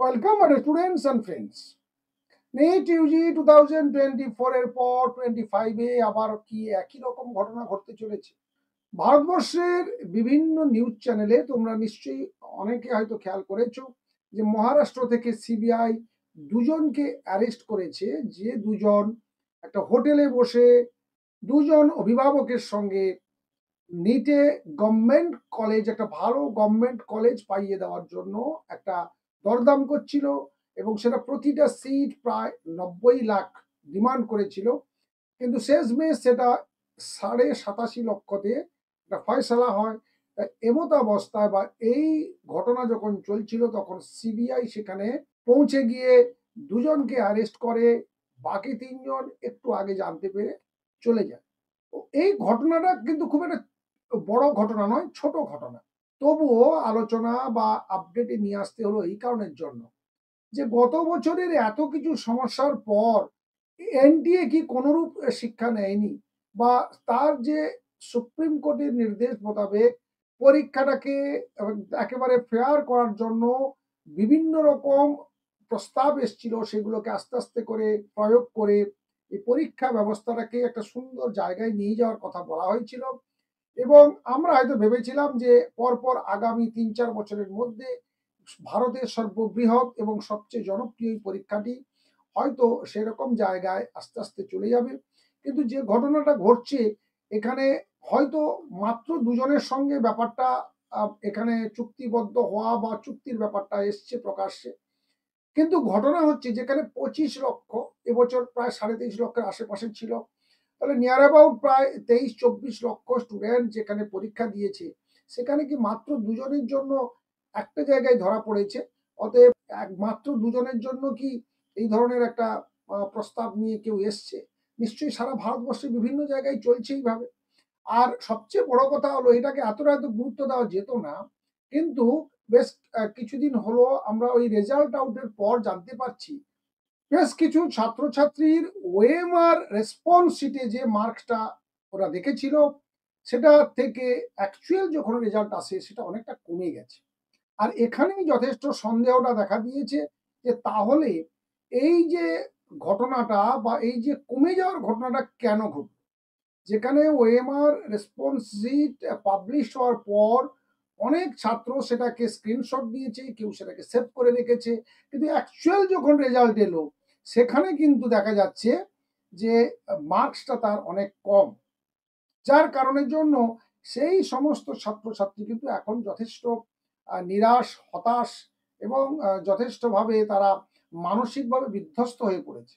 Welcome, our students and friends. NET UG 2024 এর পর 25 এ আবার কি একই রকম ঘটনা ঘটতে চলেছে। ভারতবর্ষের বিভিন্ন নিউজ চ্যানেলে তোমরা নিশ্চয়ই অনেকে হয়তো খেয়াল করেছো যে মহারাষ্ট্র থেকে সিবিআই দুজনকে অ্যারেস্ট করেছে, যে দুজন একটা হোটেলে বসে দুজন অভিভাবকের সঙ্গে নিটে গভর্নমেন্ট কলেজ, একটা ভালো গভর্নমেন্ট কলেজ পাইয়ে দেওয়ার জন্য একটা দরদাম করছিল, এবং সেটা প্রতিটা সিট প্রায় 90 লাখ ডিমান্ড করেছিল। কিন্তু শেষমেশ সেটা 87.5 লক্ষতে একটা ফয়সালা হয়। এমত অবস্থায় বা এই ঘটনা যখন চলছিল তখন সিবিআই সেখানে পৌঁছে গিয়ে দুজনকে অ্যারেস্ট করে, বাকি তিনজন একটু আগে জানতে পেরে চলে যায়। এই ঘটনাটা কিন্তু খুব একটা বড় ঘটনা নয়, ছোট ঘটনা। তবুও আলোচনা বা আপডেটে নিয়ে আসতে হলো এই কারণের জন্য যে গত বছরের এত কিছু সমস্যার পর এনটিএ কি কোনরূপ শিক্ষা নেয়নি, বা তার যে সুপ্রিম কোর্টের নির্দেশ মোতাবেক পরীক্ষাটাকে একেবারে ফেয়ার করার জন্য বিভিন্ন রকম প্রস্তাব এসছিল, সেগুলোকে আস্তে আস্তে করে প্রয়োগ করে এই পরীক্ষা ব্যবস্থাটাকে একটা সুন্দর জায়গায় নিয়ে যাওয়ার কথা বলা হয়েছিল। এবং আমরা হয়তো ভেবেছিলাম যে পরপর আগামী 3-4 বছরের মধ্যে ভারতের সর্ববৃহৎ এবং সবচেয়ে জনপ্রিয় এই পরীক্ষাটি হয়তো সেরকম জায়গায় আস্তে আস্তে চলে যাবে। কিন্তু যে ঘটনাটা ঘটছে এখানে, হয়তো মাত্র দুজনের সঙ্গে ব্যাপারটা এখানে চুক্তিবদ্ধ হওয়া বা চুক্তির ব্যাপারটা এসছে প্রকাশ্যে, কিন্তু ঘটনা হচ্ছে যেখানে 25 লক্ষ, এবছর প্রায় 23.5 লক্ষের আশেপাশে ছিল, তাহলে নিয়ার অ্যাবাউট প্রায় 23-24 লক্ষ স্টুডেন্ট যেখানে পরীক্ষা দিয়েছে, সেখানে কি মাত্র দুজনের জন্য একটা জায়গায় ধরা পড়েছে? অতএব মাত্র দুজনের জন্য কি এই ধরনের একটা প্রস্তাব নিয়ে কেউ এসছে? নিশ্চয়ই সারা ভারতবর্ষে বিভিন্ন জায়গায় চলছে এইভাবে। আর সবচেয়ে বড় কথা হলো এটাকে এতটা এত গুরুত্ব দেওয়া যেত না, কিন্তু বেশ কিছুদিন হলো আমরা ওই রেজাল্ট আউটের পর জানতে পারছি বেশ কিছু ছাত্রছাত্রীর ওএমআর রেসপন্স শিটে যে মার্কসটা ওরা দেখেছিল, সেটা থেকে অ্যাকচুয়াল যখন রেজাল্ট আসে সেটা অনেকটা কমে গেছে। আর এখানেই যথেষ্ট সন্দেহটা দেখা দিয়েছে যে তাহলে এই যে ঘটনাটা বা এই যে কমে যাওয়ার ঘটনাটা কেন ঘটল? যেখানে ওএমআর রেসপন্স শিট পাবলিশ হওয়ার পর অনেক ছাত্র সেটাকে স্ক্রিনশট দিয়েছে, কেউ সেটাকে সেভ করে রেখেছে, কিন্তু অ্যাকচুয়াল যখন রেজাল্ট এলো সেখানে কিন্তু দেখা যাচ্ছে যে মার্কসটা তার অনেক কম, যার কারণের জন্য সেই সমস্ত ছাত্রছাত্রী কিন্তু এখন যথেষ্ট নিরাশ, হতাশ এবং যথেষ্টভাবে তারা মানসিকভাবে বিধ্বস্ত হয়ে পড়েছে।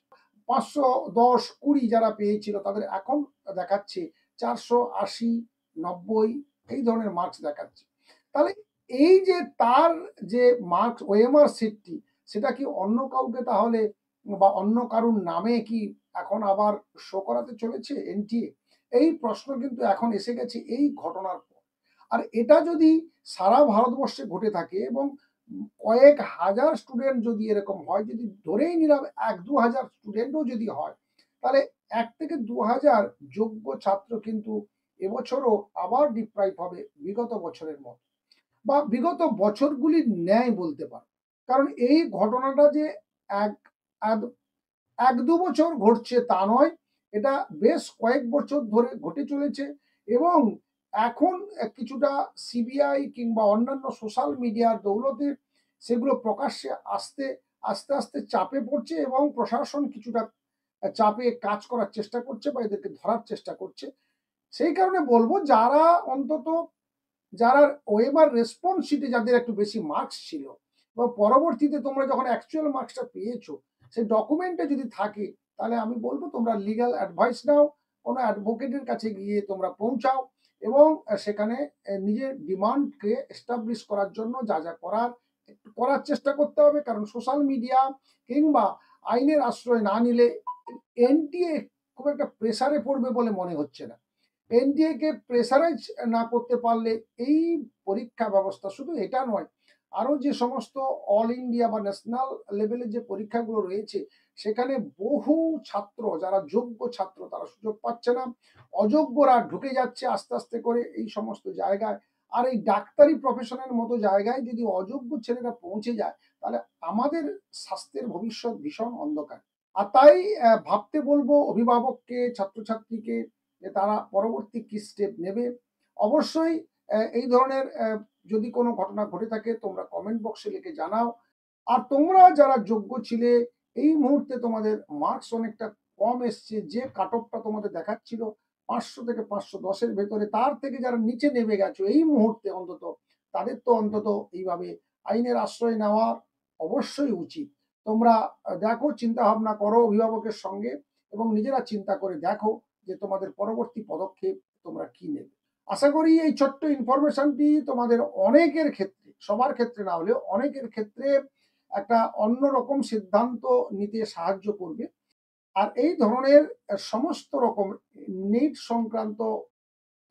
510-20 যারা পেয়েছিল তাদের এখন দেখাচ্ছে 480, 90 এই ধরনের মার্কস দেখাচ্ছে। তাহলে এই যে তার যে মার্কস ওএমআর সিটটি, সেটা কি অন্য কাউকে তাহলে বা অন্য কারুর নামে কি এখন আবার শো করাতে চলেছে এনটিএ? এই প্রশ্ন কিন্তু এখন এসে গেছে এই ঘটনার পর। আর এটা যদি সারা ভারতবর্ষে ঘটে থাকে এবং কয়েক হাজার স্টুডেন্ট যদি এরকম হয়, যদি ধরেই নিলাম 1-2 হাজার স্টুডেন্টও যদি হয়, তাহলে 1 থেকে 2 হাজার যোগ্য ছাত্র কিন্তু এবছরও আবার ডিপ্রাইভ হবে বিগত বছরের মতো, বা বিগত বছরগুলির ন্যায় বলতে পারো। কারণ এই ঘটনাটা যে এক এক- 1-2 বছর ঘটছে তা নয়, এটা বেশ কয়েক বছর ধরে ঘটে চলেছে। এবং এখন কিছুটা সিবিআই কিংবা অন্যান্য সোশ্যাল মিডিয়ার দৌলতে সেগুলো প্রকাশ্যে আসতে আস্তে আস্তে চাপে পড়ছে, এবং প্রশাসন কিছুটা চাপে কাজ করার চেষ্টা করছে বা এদেরকে ধরার চেষ্টা করছে। সেই কারণে বলবো যারা অন্তত যারা ওয়েবার রেসপন্স শিটে যাদের একটু বেশি মার্কস ছিল, বা পরবর্তীতে তোমরা যখন অ্যাকচুয়াল মার্কসটা পেয়েছো সেই ডকুমেন্টে যদি থাকে, তাহলে আমি বলবো তোমরা লিগ্যাল অ্যাডভাইস নাও, কোনো অ্যাডভোকেটের কাছে গিয়ে তোমরা পৌঁছাও, এবং সেখানে নিজের ডিমান্ডকে এস্টাবলিশ করার জন্য যা যা করার একটু করার চেষ্টা করতে হবে। কারণ সোশ্যাল মিডিয়া কিংবা আইনের আশ্রয় না নিলে এনটিএ খুব একটা প্রেসারে পড়বে বলে মনে হচ্ছে না। এনডিএ কে প্রেসারাইজ না করতে পারলে এই পরীক্ষা ব্যবস্থা শুধু এটা নয়, আরো যে সমস্ত অল ইন্ডিয়া বা ন্যাশনাল লেভেলের যে পরীক্ষাগুলো রয়েছে, সেখানে বহু ছাত্র যারা যোগ্য ছাত্র তারা সুযোগ পাচ্ছে না, অযোগ্যরা ঢুকে যাচ্ছে আস্তে আস্তে করে এই সমস্ত জায়গায়। আর এই ডাক্তারি প্রফেশনের মতো জায়গায় যদি অযোগ্য ছেলেরা পৌঁছে যায়, তাহলে আমাদের স্বাস্থ্যের ভবিষ্যৎ ভীষণ অন্ধকার। আর তাই ভাবতে বলবো অভিভাবককে, ছাত্রছাত্রীকে যে তারা পরবর্তী কি স্টেপ নেবে। অবশ্যই এই ধরনের যদি কোনো ঘটনা ঘটে থাকে তোমরা কমেন্ট বক্সে লিখে জানাও। আর তোমরা যারা যোগ্য ছিলে, এই মুহূর্তে তোমাদের মার্কস অনেকটা কম এসছে, যে কাট অফটা তোমাদের দেখাচ্ছিল 500 থেকে 510 এর ভেতরে, তার থেকে যারা নিচে নেমে গেছো এই মুহূর্তে অন্তত, তাদের তো অন্তত এইভাবে আইনের আশ্রয় নেওয়া অবশ্যই উচিত। তোমরা দেখো, চিন্তা ভাবনা করো অভিভাবকের সঙ্গে এবং নিজেরা চিন্তা করে দেখো যে তোমাদের পরবর্তী পদক্ষেপ তোমরা কি নেবে। আশা করি এই ছোট্ট ইনফরমেশনটি তোমাদের অনেকের ক্ষেত্রে, সবার ক্ষেত্রে না হলেও অনেকের ক্ষেত্রে একটা অন্যরকম সিদ্ধান্ত নিতে সাহায্য করবে। আর এই ধরনের সমস্ত রকম নিট সংক্রান্ত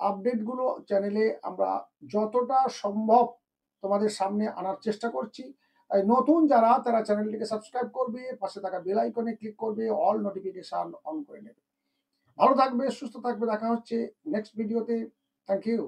আপডেটগুলো চ্যানেলে আমরা যতটা সম্ভব তোমাদের সামনে আনার চেষ্টা করছি। তাই নতুন যারা, তারা চ্যানেলটিকে সাবস্ক্রাইব করবে, পাশে থাকা বেল আইকনে ক্লিক করবে, অল নোটিফিকেশন অন করে নেবে। ভালো থাকবে, সুস্থ থাকবে, দেখা হচ্ছে নেক্সট ভিডিওতে। Thank you.